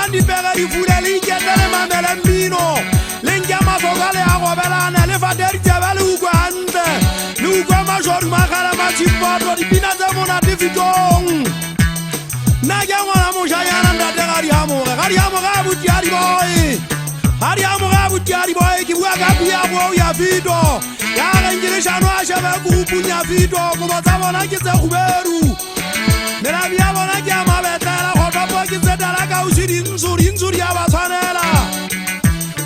Shabandi pega di fule l'ingete le mandele mino. L'ingiama sogale a roberane le faderi jabali uguante. L'ugua major magara machipoto di pina de monati fitong. Nagyamona mujayana ndate gariamo gabu tiari boy. Hariamo gabu tiari boy ki waga pia bo ya fito. Ya ngire no ashaba kupunya fito kuba tabona kitse kuberu. Mera bia bona ki ama betala hotopo kitse dalaga usiri nzuri abasanela.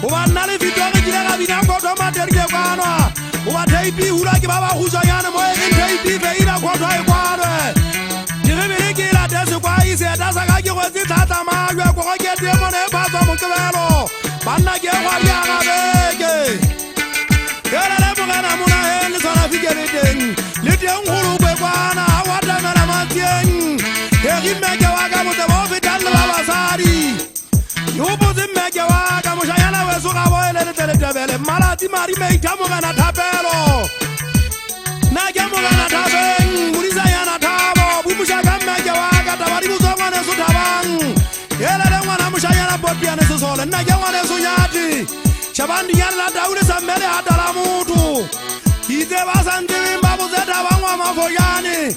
Uba nale fito ngire gabina koto materie kwanwa. Uba teipi hura ki baba huzayana mo teipi veira koto e kwanwa. Diremele la desse kwa ise dasa ka ki kwezi tata ma ywa ko ke de mo ne ba so mo kebelo. Banna ke kwa ya ngabeke. Era le mugana muna hele sona fikere den. Le de nguru kwe kwana awada mera matien. Eri meke waga mo te bo fital baba sari. Yubo zimmeke waga mo shayana we suka bo ele le tele tebele. Malati mari me itamo gana tapelo. Na ke mo gana taben muriza yana tabo. Bumusha gammeke waga tabari buzonga ne sutabang. Ele le mwana mo shayana bopia ne sosole. Na ke mwana sunyati. Shabandi yana daule samele adala mutu. Ite basante mbabu zeta wangwa mafoyani.